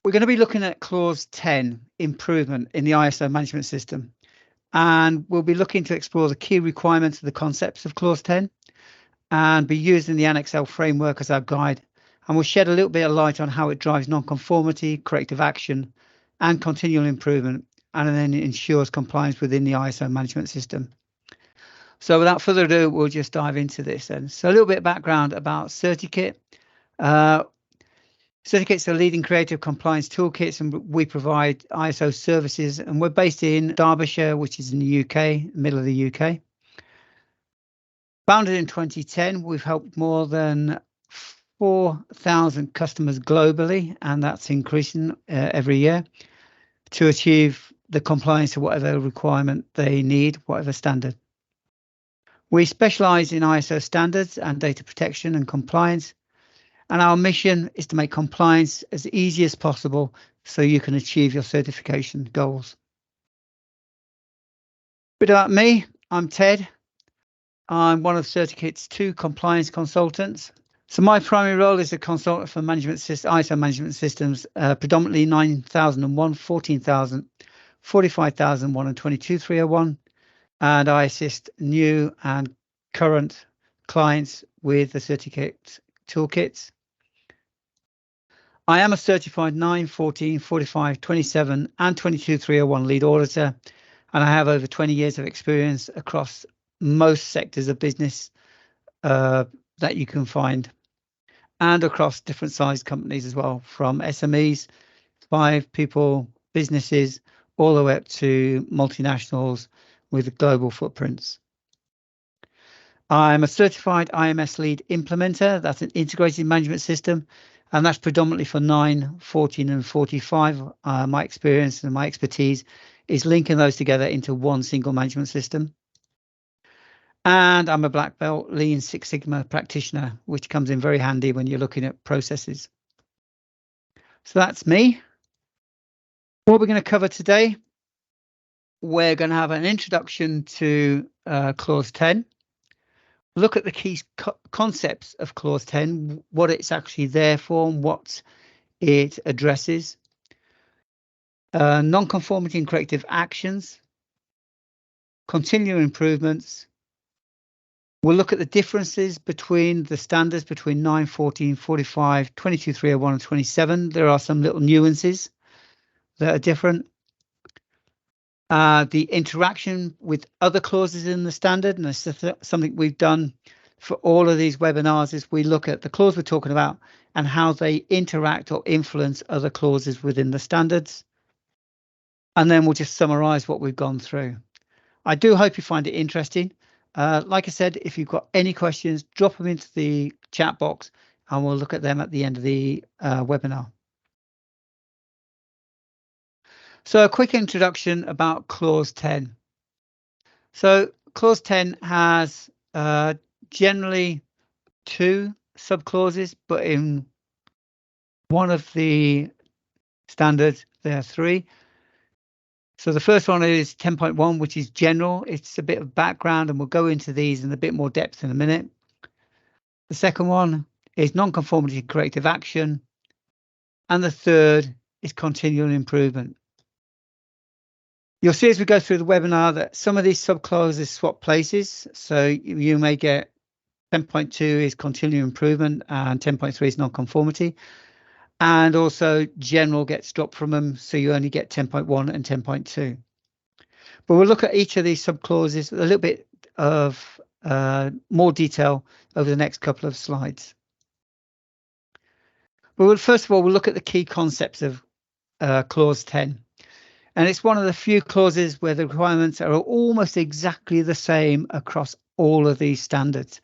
We're going to be looking at clause 10, improvement in the ISO management system. And we'll be looking to explore the key requirements of the concepts of clause 10 and be using the Annex L framework as our guide. And we'll shed a little bit of light on how it drives nonconformity, corrective action, and continual improvement, and then it ensures compliance within the ISO management system. So without further ado, we'll just dive into this then. So a little bit of background about CertiKit. CertiKit's a leading creative compliance toolkits, and we provide ISO services, and we're based in Derbyshire, which is in the UK, middle of the UK. Founded in 2010, we've helped more than 4,000 customers globally, and that's increasing every year, to achieve the compliance to whatever requirement they need, whatever standard. We specialize in ISO standards and data protection and compliance, and our mission is to make compliance as easy as possible so you can achieve your certification goals. A bit about me, I'm Ted. I'm one of CertiKit's 2 compliance consultants. So my primary role is a consultant for ISO management systems, predominantly 9001, 14,000, 45,001 and 22301. And I assist new and current clients with the CertiKit toolkits. I am a certified 9, 14, 45, 27 and 22301 lead auditor, and I have over 20 years of experience across most sectors of business that you can find, and across different sized companies as well, from SMEs, 5 people businesses, all the way up to multinationals with global footprints. I'm a certified IMS lead implementer. That's an integrated management system, and that's predominantly for 9, 14 and 45. My experience and my expertise is linking those together into one single management system. And I'm a black belt Lean Six Sigma practitioner, which comes in very handy when you're looking at processes. So that's me. What we're going to cover today, we're going to have an introduction to clause 10, look at the key concepts of clause 10, what it's actually there for and what it addresses, nonconformity and corrective actions, continual improvements. We'll look at the differences between the standards between 9, 14, 45, 22301 and 27. There are some little nuances that are different. The interaction with other clauses in the standard, and this is something we've done for all of these webinars, is we look at the clause we're talking about and how they interact or influence other clauses within the standards. And then we'll just summarize what we've gone through. I do hope you find it interesting. Like I said, if you've got any questions, drop them into the chat box and we'll look at them at the end of the webinar. So a quick introduction about clause 10. So clause 10 has generally 2 subclauses, but in one of the standards there are 3. So the first one is 10.1, which is general. It's a bit of background, and we'll go into these in a bit more depth in a minute. The second one is nonconformity and corrective action. And the third is continual improvement. You'll see as we go through the webinar that some of these subclauses swap places. So you may get 10.2 is continual improvement and 10.3 is nonconformity. And also general gets dropped from them, so you only get 10.1 and 10.2. But we'll look at each of these subclauses a little bit of more detail over the next couple of slides. But first of all, we'll look at the key concepts of clause 10. And it's one of the few clauses where the requirements are almost exactly the same across all of these standards,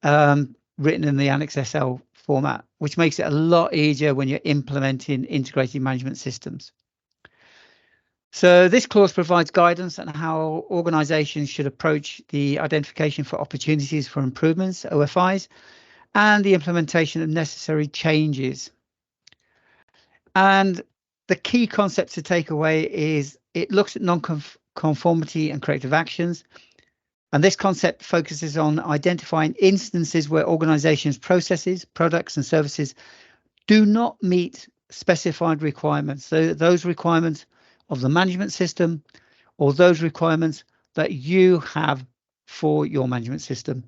written in the Annex SL format, which makes it a lot easier when you're implementing integrated management systems. So this clause provides guidance on how organizations should approach the identification for opportunities for improvements, OFIs, and the implementation of necessary changes. And the key concept to take away is it looks at nonconformity and corrective actions. And this concept focuses on identifying instances where organizations' processes, products and services do not meet specified requirements. So those requirements of the management system or those requirements that you have for your management system.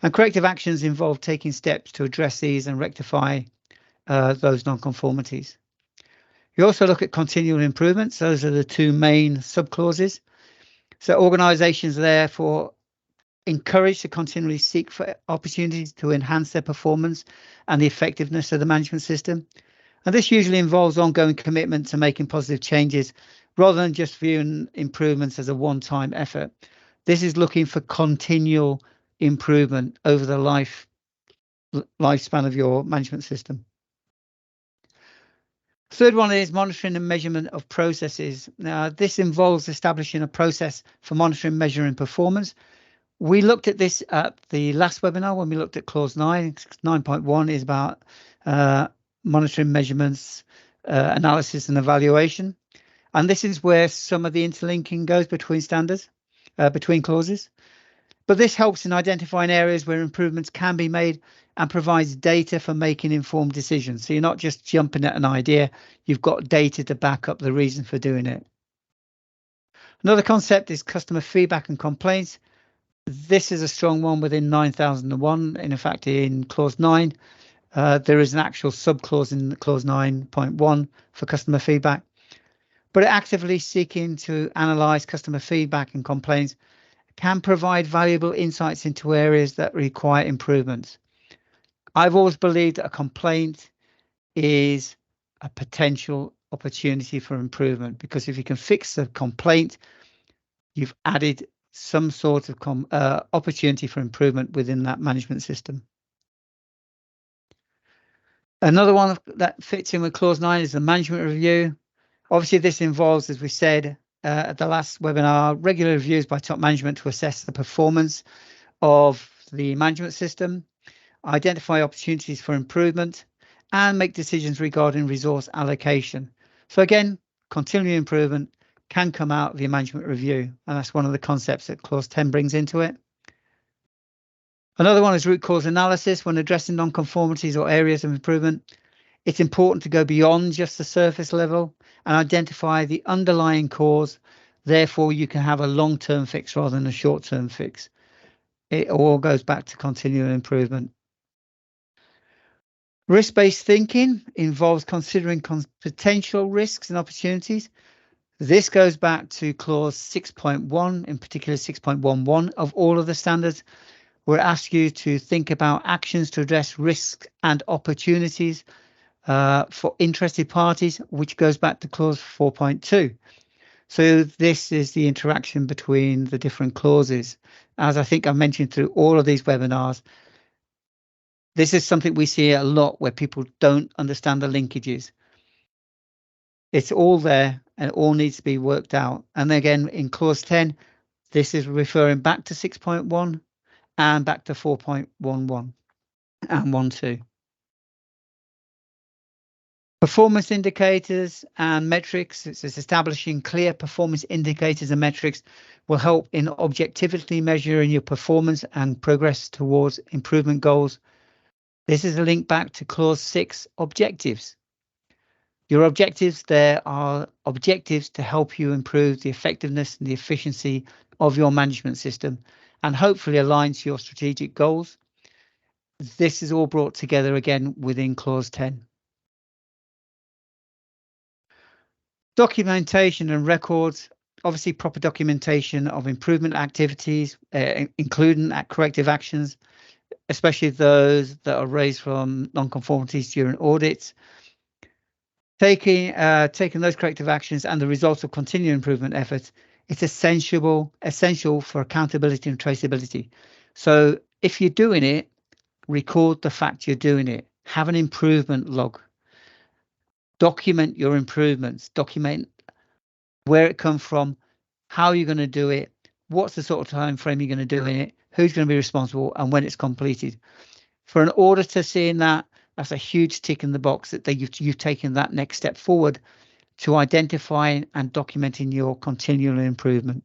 And corrective actions involve taking steps to address these and rectify those non-conformities. You also look at continual improvements. Those are the two main subclauses. So organizations are therefore encouraged to continually seek for opportunities to enhance their performance and the effectiveness of the management system. And this usually involves ongoing commitment to making positive changes rather than just viewing improvements as a one-time effort. This is looking for continual improvement over the lifespan of your management system. Third one is monitoring and measurement of processes. Now, this involves establishing a process for monitoring, measuring performance. We looked at this at the last webinar when we looked at clause 9. 9.1 is about monitoring, measurements, analysis and evaluation. And this is where some of the interlinking goes between standards, between clauses. But this helps in identifying areas where improvements can be made and provides data for making informed decisions. So you're not just jumping at an idea, you've got data to back up the reason for doing it. Another concept is customer feedback and complaints. This is a strong one within 9001. In fact, in clause 9, there is an actual subclause in clause 9.1 for customer feedback. But actively seeking to analyze customer feedback and complaints can provide valuable insights into areas that require improvements. I've always believed that a complaint is a potential opportunity for improvement, because if you can fix a complaint, you've added some sort of opportunity for improvement within that management system. Another one that fits in with clause 9 is the management review. Obviously, this involves, as we said at the last webinar, regular reviews by top management to assess the performance of the management system, identify opportunities for improvement, and make decisions regarding resource allocation. So again, continuing improvement can come out of your management review, and that's one of the concepts that clause 10 brings into it. Another one is root cause analysis. When addressing non-conformities or areas of improvement, it's important to go beyond just the surface level and identify the underlying cause. Therefore, you can have a long-term fix rather than a short-term fix. It all goes back to continual improvement. Risk-based thinking involves considering potential risks and opportunities. This goes back to clause 6.1, in particular 6.11 of all of the standards, where it asks you to think about actions to address risks and opportunities for interested parties, which goes back to clause 4.2. So this is the interaction between the different clauses. As I think I mentioned through all of these webinars, this is something we see a lot where people don't understand the linkages. It's all there and it all needs to be worked out. And again, in clause 10, this is referring back to 6.1 and back to 4.11 and 1.2. Performance indicators and metrics. It's establishing clear performance indicators and metrics will help in objectively measuring your performance and progress towards improvement goals. This is a link back to clause 6, objectives. Your objectives, there are objectives to help you improve the effectiveness and the efficiency of your management system and hopefully align to your strategic goals. This is all brought together again within clause 10. Documentation and records. Obviously, proper documentation of improvement activities, including corrective actions, especially those that are raised from non-conformities during audits. Taking those corrective actions and the results of continuing improvement efforts, it's essential for accountability and traceability. So if you're doing it, record the fact you're doing it. Have an improvement log. Document your improvements. Document where it comes from, how you're going to do it, what's the sort of time frame you're going to do in it, who's going to be responsible, and when it's completed. For an auditor seeing that, that's a huge tick in the box that you've taken that next step forward to identifying and documenting your continual improvement.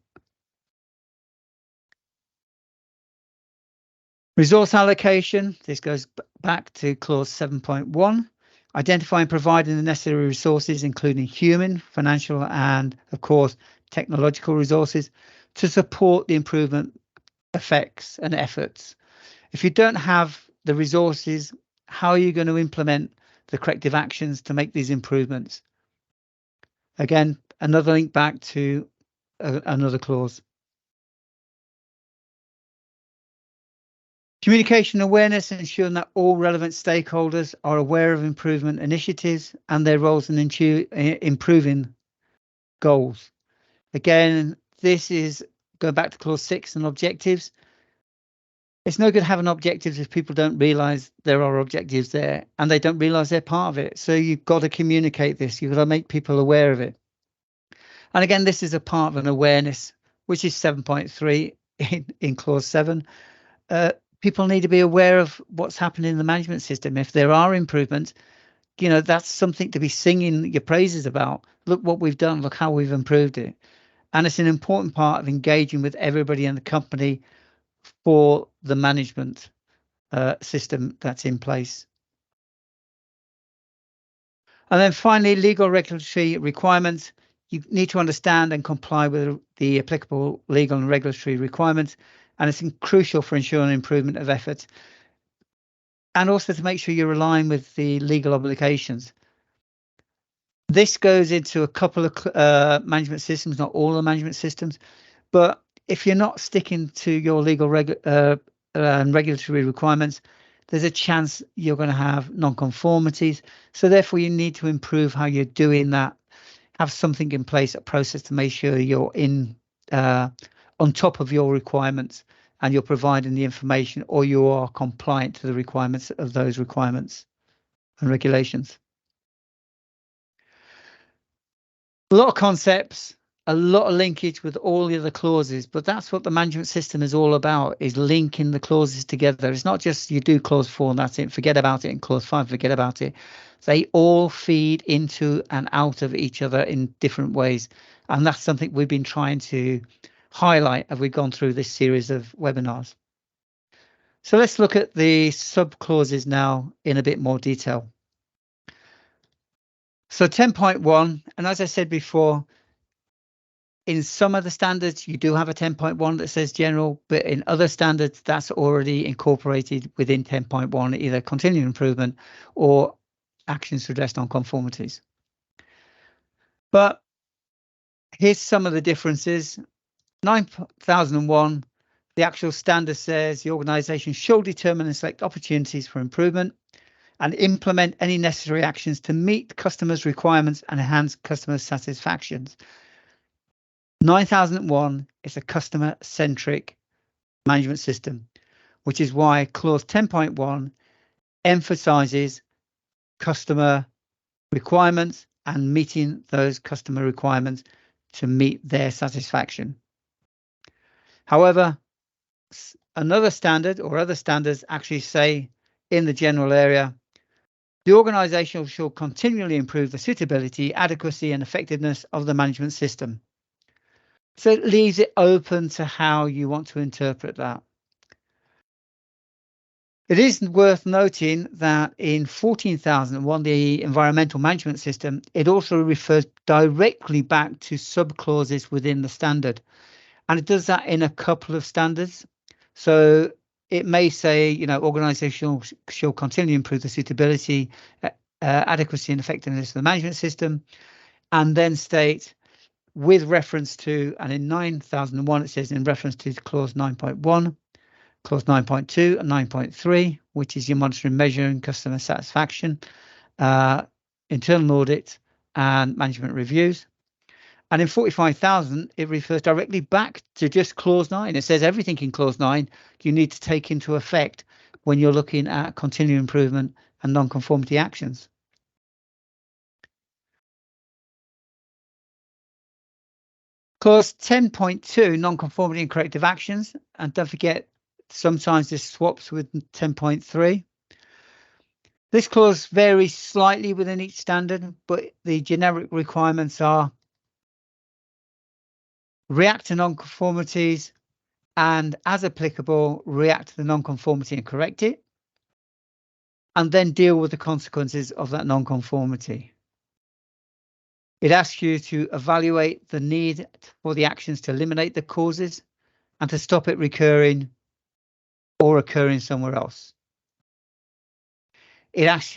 Resource allocation. This goes back to clause 7.1. Identify and providing the necessary resources, including human, financial, and of course, technological resources to support the improvement effects and efforts. If you don't have the resources, how are you going to implement the corrective actions to make these improvements? Again, another link back to another clause. Communication awareness, ensuring that all relevant stakeholders are aware of improvement initiatives and their roles in improving goals. Again, this is going back to clause 6 and objectives. It's no good having objectives if people don't realise there are objectives there and they don't realise they're part of it. So you've got to communicate this. You've got to make people aware of it. And again, this is a part of an awareness, which is 7.3 in clause 7. People need to be aware of what's happening in the management system. If there are improvements, you know, that's something to be singing your praises about. Look what we've done. Look how we've improved it. And it's an important part of engaging with everybody in the company for the management system that's in place. And then finally, legal regulatory requirements. You need to understand and comply with the applicable legal and regulatory requirements. And it's crucial for ensuring improvement of efforts. And also to make sure you're aligned with the legal obligations. This goes into a couple of management systems, not all the management systems. But if you're not sticking to your legal and regulatory requirements, there's a chance you're going to have non-conformities. So therefore, you need to improve how you're doing that. Have something in place, a process to make sure you're on top of your requirements and you're providing the information, or you are compliant to the requirements of those requirements and regulations. A lot of concepts, a lot of linkage with all the other clauses, but that's what the management system is all about, is linking the clauses together. It's not just you do clause 4 and that's it, forget about it, and clause 5, forget about it. They all feed into and out of each other in different ways. And that's something we've been trying to highlight as we've gone through this series of webinars. So let's look at the sub-clauses now in a bit more detail. So 10.1, and as I said before, in some of the standards, you do have a 10.1 that says general, but in other standards, that's already incorporated within 10.1, either continuing improvement or actions to address non-conformities. But here's some of the differences. 9001, the actual standard says the organisation shall determine and select opportunities for improvement and implement any necessary actions to meet customers' requirements and enhance customer satisfaction. 9001 is a customer-centric management system, which is why clause 10.1 emphasizes customer requirements and meeting those customer requirements to meet their satisfaction. However, another standard or other standards actually say in the general area, the organisation shall continually improve the suitability, adequacy and effectiveness of the management system. So it leaves it open to how you want to interpret that. It is worth noting that in 14,001, the environmental management system, it also refers directly back to sub-clauses within the standard. And it does that in a couple of standards. So it may say, you know, organizational shall continue to improve the suitability, adequacy and effectiveness of the management system, and then state with reference to, and in 9001, it says in reference to clause 9.1, clause 9.2 and 9.3, which is your monitoring, measuring customer satisfaction, internal audit and management reviews. And in 45,000, it refers directly back to just clause 9. It says everything in clause 9 you need to take into effect when you're looking at continuing improvement and non-conformity actions. Clause 10.2, non-conformity and corrective actions. And don't forget, sometimes this swaps with 10.3. This clause varies slightly within each standard, but the generic requirements are react to non-conformities and, as applicable, react to the non-conformity and correct it. and then deal with the consequences of that non-conformity. It asks you to evaluate the need for the actions to eliminate the causes and to stop it recurring or occurring somewhere else. It asks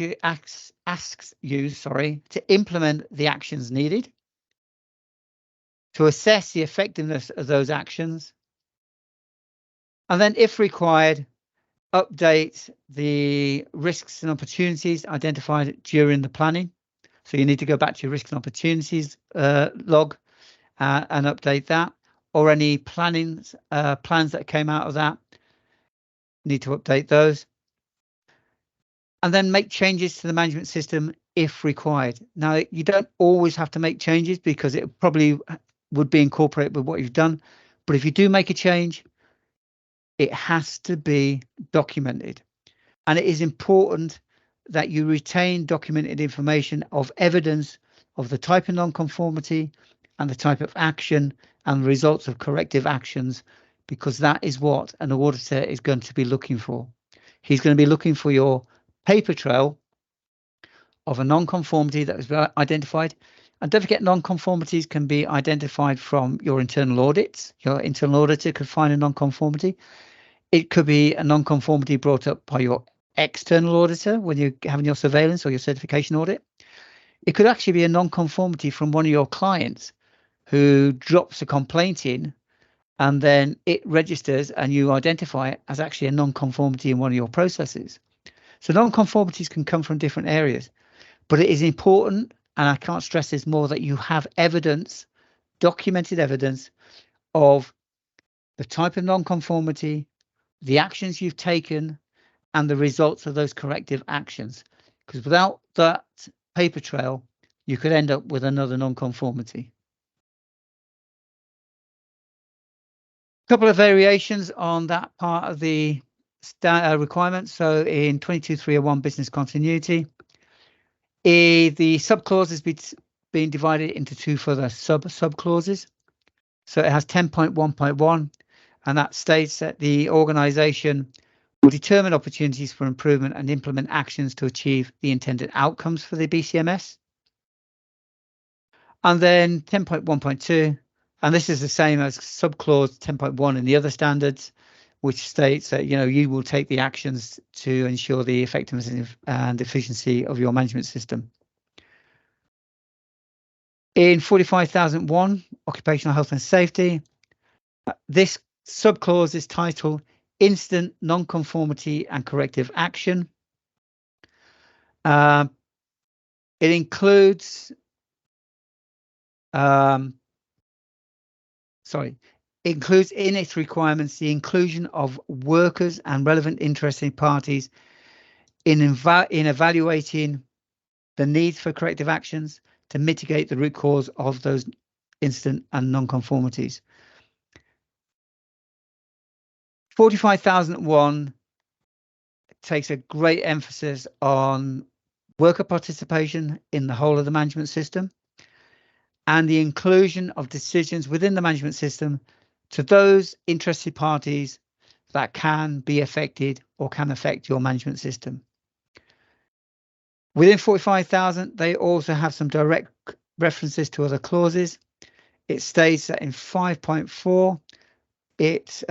you to implement the actions needed, to assess the effectiveness of those actions, and then, if required, update the risks and opportunities identified during the planning. So you need to go back to your risks and opportunities log and update that, or any plans that came out of that. You need to update those. And then make changes to the management system if required. Now, you don't always have to make changes because it probably would be incorporated with what you've done. But if you do make a change, it has to be documented. And it is important that you retain documented information of evidence of the type of non-conformity and the type of action and the results of corrective actions, because that is what an auditor is going to be looking for. He's going to be looking for your paper trail of a non-conformity that was identified. And don't forget, non-conformities can be identified from your internal audits. Your internal auditor could find a non-conformity. It could be a non-conformity brought up by your external auditor when you're having your surveillance or your certification audit. It could actually be a non-conformity from one of your clients who drops a complaint in, and then it registers and you identify it as actually a non-conformity in one of your processes. So non-conformities can come from different areas, but it is important, and I can't stress this more, that you have evidence, documented evidence of the type of non-conformity, the actions you've taken, and the results of those corrective actions. Because without that paper trail, you could end up with another non-conformity. A couple of variations on that part of the requirements. So in 22.301 business continuity, the subclause has been divided into two further subclauses. So it has 10.1.1, and that states that the organisation will determine opportunities for improvement and implement actions to achieve the intended outcomes for the BCMS. And then 10.1.2, and this is the same as subclause 10.1 in the other standards, which states that you will take the actions to ensure the effectiveness and efficiency of your management system. In 45,001, occupational health and safety, this subclause is titled Incident, Non-Conformity and Corrective Action. It includes includes in its requirements the inclusion of workers and relevant interested parties in evaluating the needs for corrective actions to mitigate the root cause of those incident and non-conformities. 45,001 takes a great emphasis on worker participation in the whole of the management system and the inclusion of decisions within the management system to those interested parties that can be affected or can affect your management system. Within 45,000, they also have some direct references to other clauses. It states that in 5.4, it's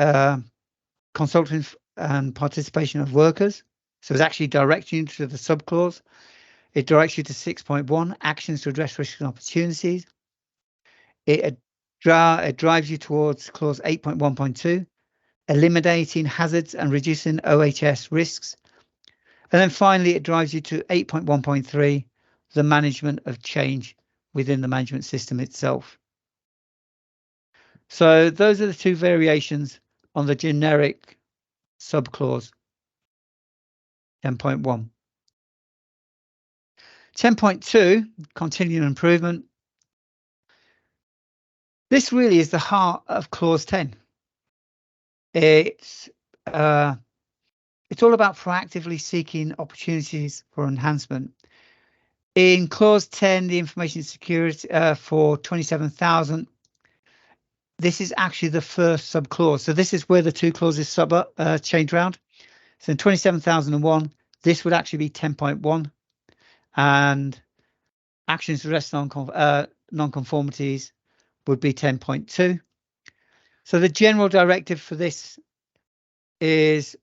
consulting and participation of workers. So it's actually directing you to the subclause. It directs you to 6.1, actions to address risks and opportunities. It drives you towards clause 8.1.2, eliminating hazards and reducing OHS risks. And then finally, it drives you to 8.1.3, the management of change within the management system itself. So those are the two variations on the generic subclause 10.1. 10.2, continuing improvement. This really is the heart of clause 10. It's all about proactively seeking opportunities for enhancement. In clause 10, the information security for 27,000, this is actually the first subclause. So this is where the two clauses change round. So in 27,001, this would actually be 10.1, and actions to address non-conformities would be 10.2. So the general directive for this is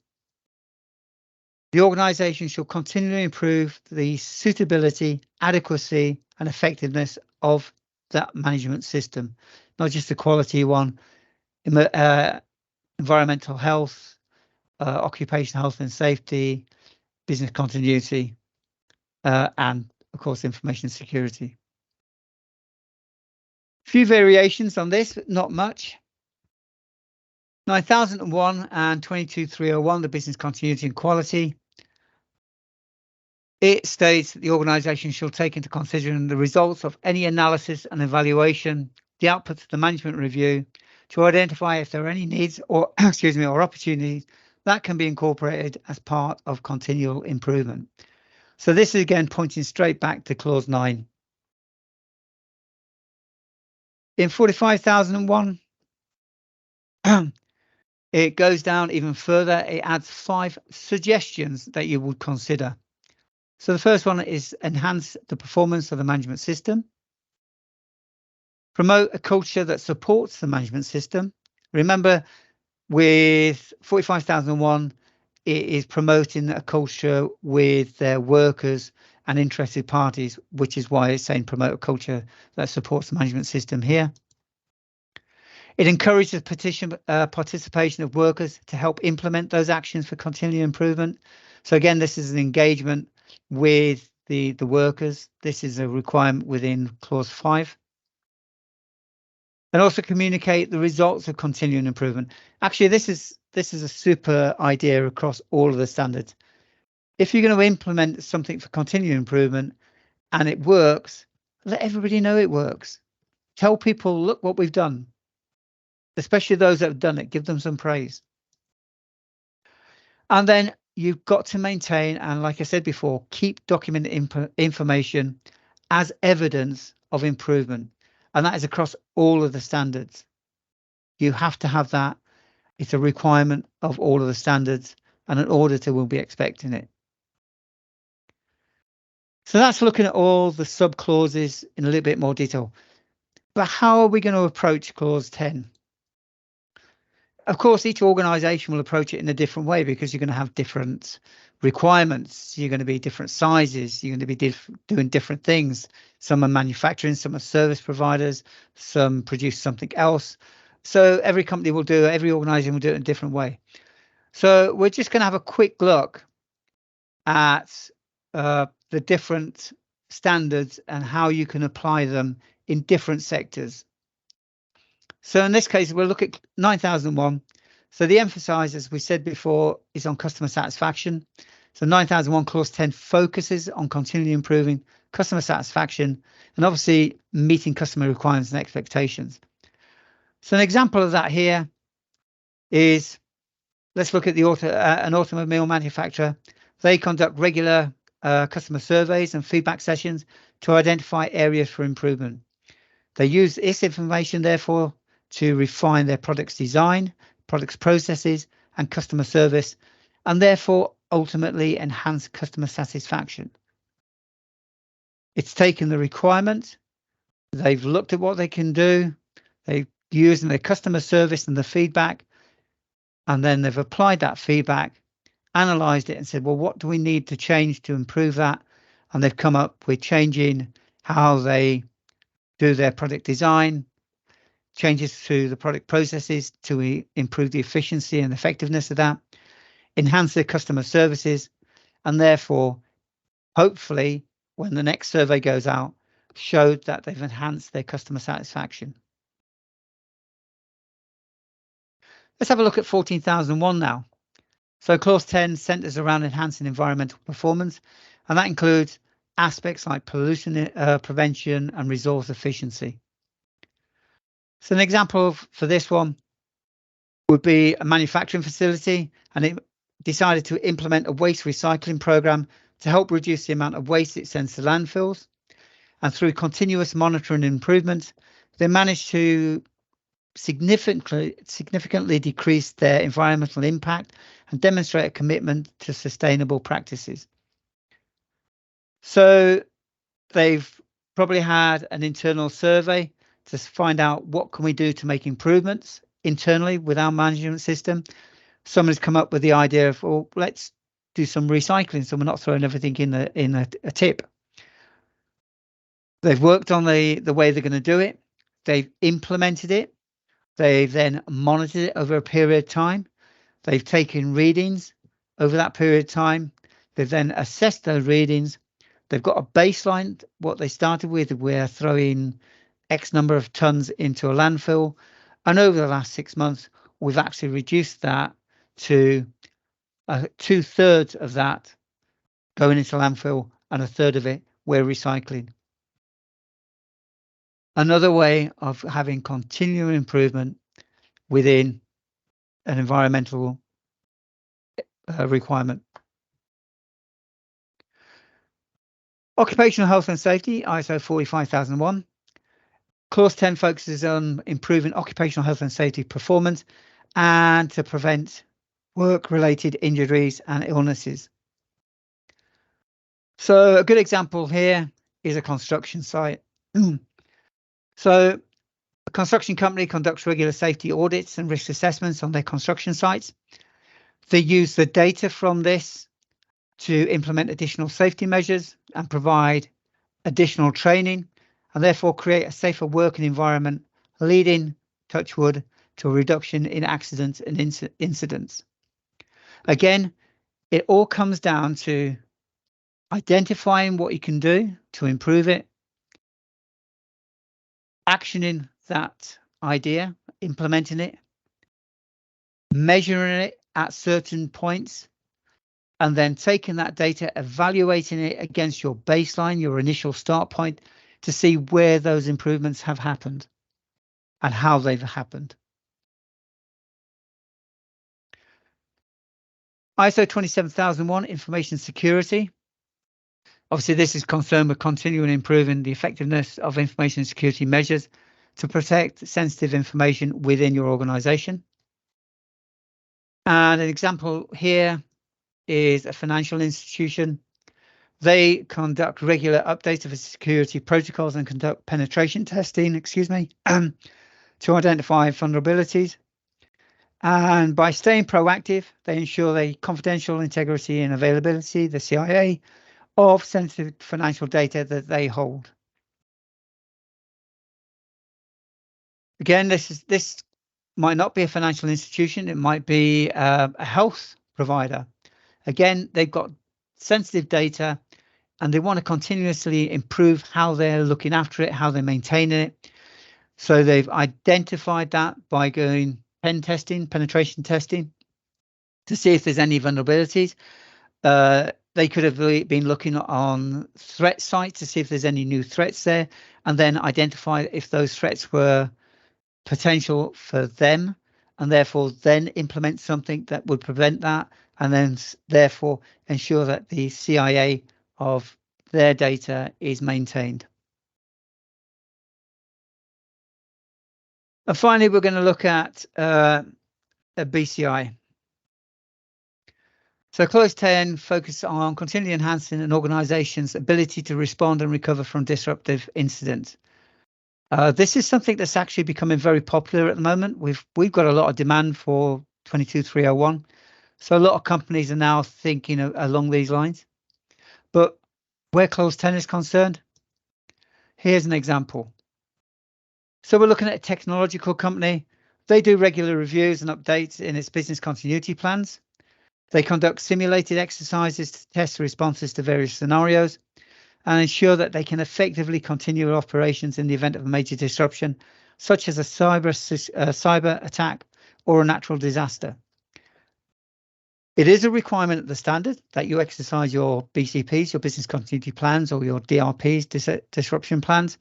the organisation shall continually improve the suitability, adequacy, and effectiveness of that management system, not just the quality one, environmental health, occupational health and safety, business continuity, and of course, information security. Few variations on this, but not much. 9001 and 22301, the business continuity and quality. It states that the organisation shall take into consideration the results of any analysis and evaluation, the outputs of the management review, to identify if there are any needs or or opportunities that can be incorporated as part of continual improvement. So this is again pointing straight back to clause 9. In 45001, it goes down even further. It adds 5 suggestions that you would consider. So the first one is enhance the performance of the management system. Promote a culture that supports the management system. Remember, with 45001, it is promoting a culture with their workers and interested parties, which is why it's saying promote a culture that supports the management system here. It encourages participation of workers to help implement those actions for continual improvement. So again, this is an engagement with the workers. This is a requirement within clause 5. And also communicate the results of continuing improvement. Actually, this is a super idea across all of the standards. If you're going to implement something for continuing improvement and it works, let everybody know it works. Tell people, look what we've done. Especially those that have done it, give them some praise. And then you've got to maintain, and like I said before, keep documented information as evidence of improvement. And that is across all of the standards. You have to have that. It's a requirement of all of the standards, and an auditor will be expecting it. So that's looking at all the sub clauses in a little bit more detail. But how are we going to approach clause 10? Of course, each organisation will approach it in a different way because you're going to have different requirements. You're going to be different sizes. You're going to be doing different things. Some are manufacturing, some are service providers, some produce something else. So every company will do it, every organisation will do it in a different way. So we're just going to have a quick look at the different standards and how you can apply them in different sectors. So in this case, we'll look at 9001. So the emphasis, as we said before, is on customer satisfaction. So 9001 clause 10 focuses on continually improving customer satisfaction and obviously meeting customer requirements and expectations. So an example of that here is, let's look at the an automobile manufacturer. They conduct regular customer surveys and feedback sessions to identify areas for improvement. They use this information, therefore, to refine their product's design, products processes, and customer service, and therefore ultimately enhance customer satisfaction. It's taken the requirement, they've looked at what they can do, they've used their customer service and the feedback, and then they've applied that feedback, analysed it and said, well, what do we need to change to improve that? And they've come up with changing how they do their product design, changes to the product processes to improve the efficiency and effectiveness of that, enhance their customer services, and therefore, hopefully, when the next survey goes out, showed that they've enhanced their customer satisfaction. Let's have a look at 14,001 now. So clause 10 centers around enhancing environmental performance, and that includes aspects like pollution prevention and resource efficiency. So an example for this one would be a manufacturing facility, and it decided to implement a waste recycling program to help reduce the amount of waste it sends to landfills. And through continuous monitoring and improvement, they managed to significantly decrease their environmental impact and demonstrate a commitment to sustainable practices. So they've probably had an internal survey to find out what can we do to make improvements internally with our management system. Someone's come up with the idea of, well, let's do some recycling so we're not throwing everything in a tip. They've worked on the way they're going to do it. They've implemented it. They've then monitored it over a period of time. They've taken readings over that period of time. They've then assessed those readings. They've got a baseline, what they started with. We're throwing X number of tons into a landfill. And over the last 6 months, we've actually reduced that to 2/3 of that going into landfill and 1/3 of it we're recycling. Another way of having continual improvement within an environmental requirement. Occupational health and safety, ISO 45001. Clause 10 focuses on improving occupational health and safety performance and to prevent work-related injuries and illnesses. So a good example here is a construction site. So a construction company conducts regular safety audits and risk assessments on their construction sites. They use the data from this to implement additional safety measures and provide additional training, and therefore create a safer working environment, leading, touch wood, to a reduction in accidents and incidents. Again, it all comes down to identifying what you can do to improve it, actioning that idea, implementing it, measuring it at certain points, and then taking that data, evaluating it against your baseline, your initial start point, to see where those improvements have happened and how they've happened. ISO 27001, information security. Obviously, this is concerned with continuing improving the effectiveness of information security measures to protect sensitive information within your organization. And an example here is a financial institution. They conduct regular updates of its security protocols and conduct penetration testing, to identify vulnerabilities. And by staying proactive, they ensure the confidential integrity and availability, the CIA, of sensitive financial data that they hold. Again, this might not be a financial institution. It might be a health provider. Again, they've got sensitive data and they want to continuously improve how they're looking after it, how they're maintaining it. So they've identified that by going penetration testing, to see if there's any vulnerabilities. They could have been looking on threat sites to see if there's any new threats there, and then identify if those threats were potential for them, and therefore then implement something that would prevent that, and then therefore ensure that the CIA of their data is maintained. And finally, we're going to look at a BCI. So clause 10 focuses on continually enhancing an organization's ability to respond and recover from disruptive incidents. This is something that's actually becoming very popular at the moment. We've got a lot of demand for 22301. So a lot of companies are now thinking along these lines. But where clause 10 is concerned, here's an example. So we're looking at a technological company. They do regular reviews and updates in its business continuity plans. They conduct simulated exercises to test responses to various scenarios and ensure that they can effectively continue operations in the event of a major disruption, such as a cyber attack or a natural disaster. It is a requirement of the standard that you exercise your BCPs, your business continuity plans, or your DRPs, disruption plans.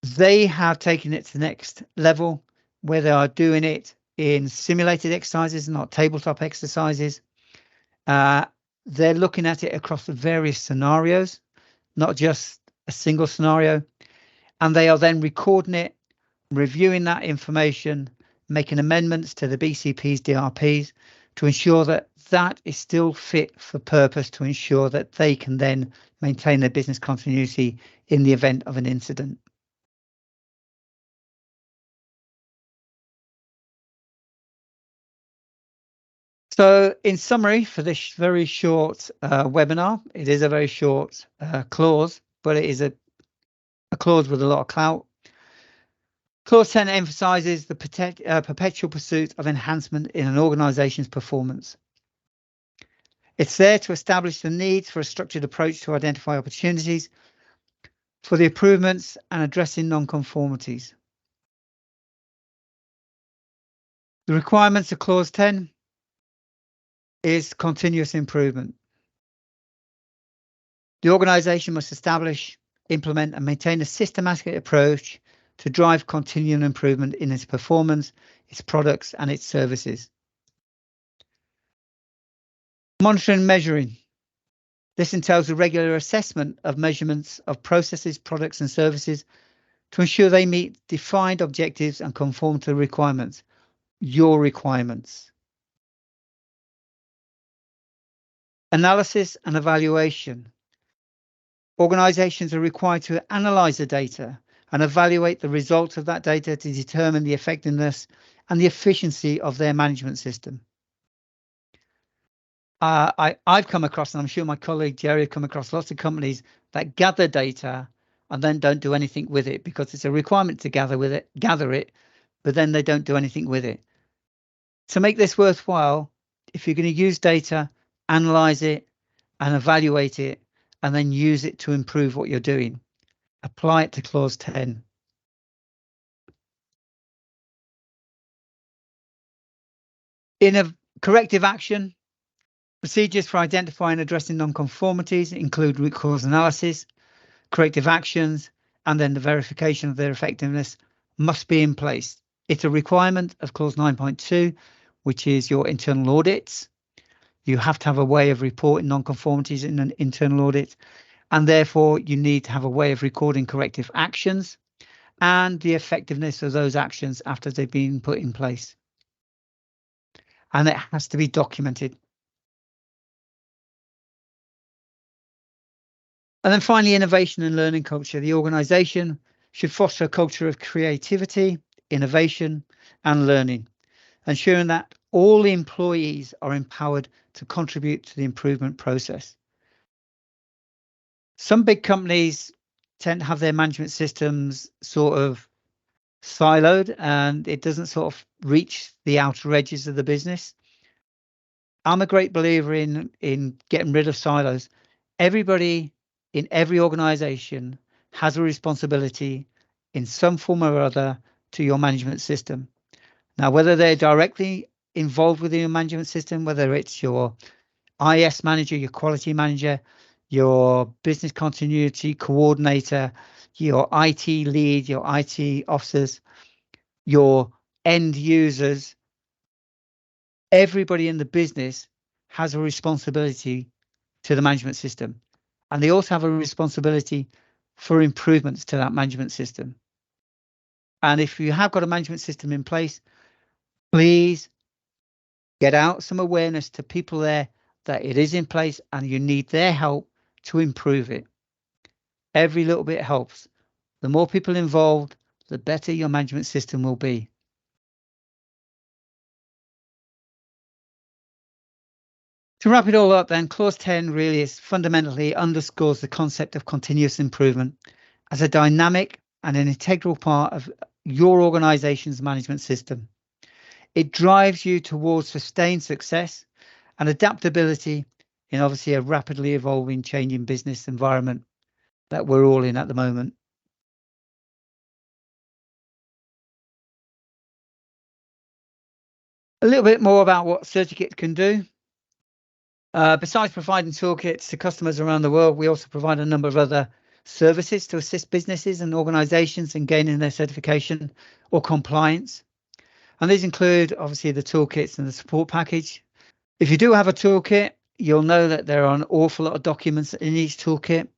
They have taken it to the next level where they are doing it in simulated exercises, not tabletop exercises. They're looking at it across the various scenarios, not just a single scenario. And they are then recording it, reviewing that information, making amendments to the BCP's DRPs to ensure that that is still fit for purpose, to ensure that they can then maintain their business continuity in the event of an incident. So in summary, for this very short webinar, it is a very short clause, but it is a clause with a lot of clout. Clause 10 emphasises the perpetual pursuit of enhancement in an organisation's performance. It's there to establish the need for a structured approach to identify opportunities for the improvements and addressing non-conformities. The requirements of Clause 10 is continuous improvement. The organisation must establish, implement and maintain a systematic approach to drive continual improvement in its performance, its products and its services. Monitoring and measuring. This entails a regular assessment of measurements of processes, products and services to ensure they meet defined objectives and conform to the requirements, your requirements. Analysis and evaluation. Organisations are required to analyse the data and evaluate the results of that data to determine the effectiveness and the efficiency of their management system. I've come across, and I'm sure my colleague Jerry have come across lots of companies that gather data and then don't do anything with it because it's a requirement to gather it, but then they don't do anything with it. To make this worthwhile, if you're going to use data, analyze it and evaluate it, and then use it to improve what you're doing. Apply it to Clause 10. In a corrective action, procedures for identifying and addressing non-conformities include root cause analysis, corrective actions, and then the verification of their effectiveness must be in place. It's a requirement of Clause 9.2, which is your internal audits. You have to have a way of reporting non-conformities in an internal audit, and therefore you need to have a way of recording corrective actions and the effectiveness of those actions after they've been put in place. And it has to be documented. And then finally, innovation and learning culture. The organisation should foster a culture of creativity, innovation and learning, ensuring that all the employees are empowered to contribute to the improvement process. Some big companies tend to have their management systems sort of siloed and it doesn't sort of reach the outer edges of the business. I'm a great believer in getting rid of silos. Everybody in every organization has a responsibility in some form or other to your management system. Now, whether they're directly involved within your management system, whether it's your IS manager, your quality manager, your business continuity coordinator, your IT lead, your IT officers, your end users, everybody in the business has a responsibility to the management system. And they also have a responsibility for improvements to that management system. And if you have got a management system in place, please get out some awareness to people there that it is in place and you need their help to improve it. Every little bit helps. The more people involved, the better your management system will be. To wrap it all up then, Clause 10 really is fundamentally underscores the concept of continuous improvement as a dynamic and an integral part of your organization's management system. It drives you towards sustained success and adaptability in obviously a rapidly evolving, changing business environment that we're all in at the moment. A little bit more about what CertiKit can do. Besides providing toolkits to customers around the world, we also provide a number of other services to assist businesses and organizations in gaining their certification or compliance. And these include obviously the toolkits and the support package. If you do have a toolkit, you'll know that there are an awful lot of documents in each toolkit,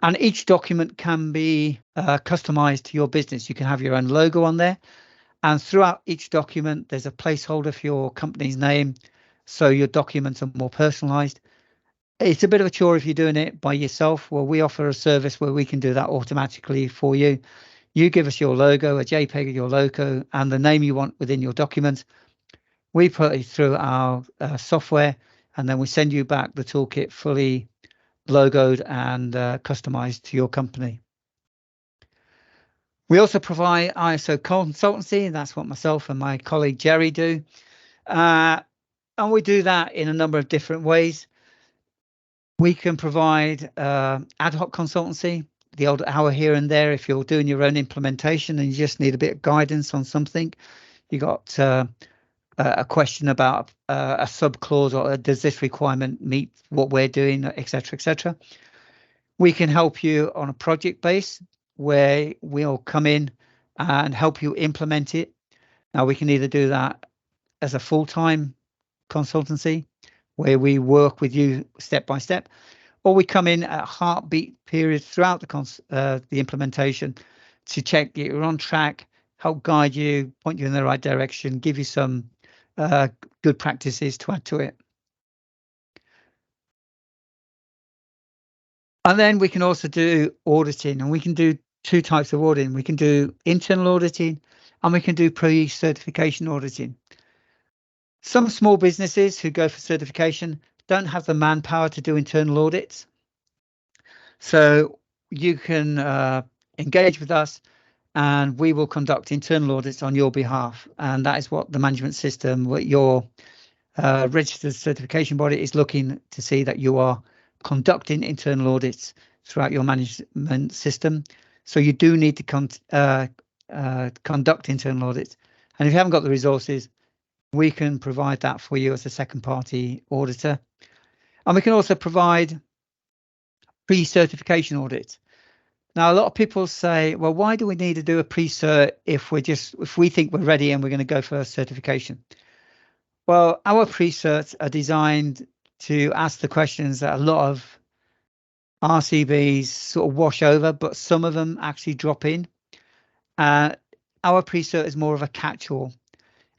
and each document can be customized to your business. You can have your own logo on there, And throughout each document, there's a placeholder for your company's name, so your documents are more personalized. It's a bit of a chore if you're doing it by yourself. Well, we offer a service where we can do that automatically for you. You give us your logo, a JPEG of your logo, and the name you want within your document. We put it through our software, and then we send you back the toolkit fully logoed and customized to your company. We also provide ISO consultancy. That's what myself and my colleague Jerry do. And we do that in a number of different ways. We can provide ad hoc consultancy, the odd hour here and there if you're doing your own implementation and you just need a bit of guidance on something. You got a question about a sub clause, or does this requirement meet what we're doing, etc., etc. We can help you on a project base where we'll come in and help you implement it. Now, we can either do that as a full-time consultancy where we work with you step by step, or we come in at heartbeat periods throughout the implementation to check that you're on track, help guide you, point you in the right direction, give you some good practices to add to it. And then we can also do auditing, and we can do two types of auditing. We can do internal auditing and we can do pre-certification auditing. Some small businesses who go for certification don't have the manpower to do internal audits. So you can engage with us and we will conduct internal audits on your behalf. And that is what the management system, what your registered certification body is looking to see, that you are conducting internal audits throughout your management system. So you do need to conduct internal audits. And if you haven't got the resources, we can provide that for you as a second party auditor. And we can also provide pre-certification audits. Now, a lot of people say, well, why do we need to do a pre-cert if we think we're ready and we're going to go for a certification? Well, our pre-certs are designed to ask the questions that a lot of RCBs sort of wash over, but some of them actually drop in. Our pre-cert is more of a catch-all,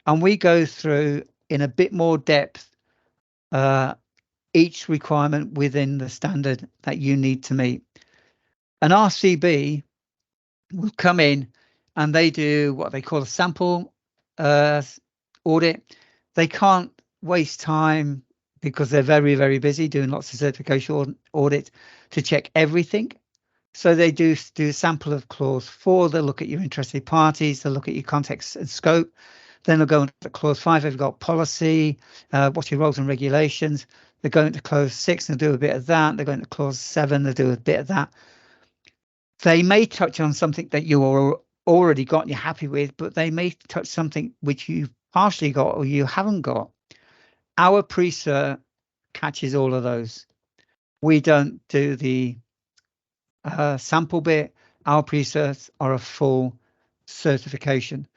and we go through in a bit more depth each requirement within the standard that you need to meet. An RCB will come in and they do what they call a sample audit. They can't waste time because they're very, very busy doing lots of certification audits to check everything. So they do a sample of clause 4. They'll look at your interested parties. They'll look at your context and scope. Then they'll go into clause 5. They've got policy, what's your roles and regulations. They go into clause 6 and do a bit of that. They go into clause 7. They do a bit of that. They may touch on something that you already got and you're happy with, but they may touch something which you've partially got or you haven't got. Our pre-cert catches all of those. We don't do the sample bit. Our pre-certs are a full certification.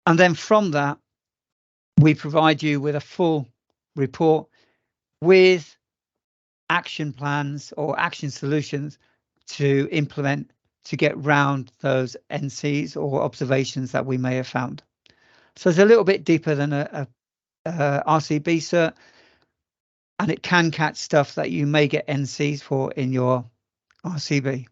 And then from that, we provide you with a full report with action plans or action solutions to implement to get round those NCs or observations that we may have found. So it's a little bit deeper than a RCB cert, and it can catch stuff that you may get NCs for in your RCB.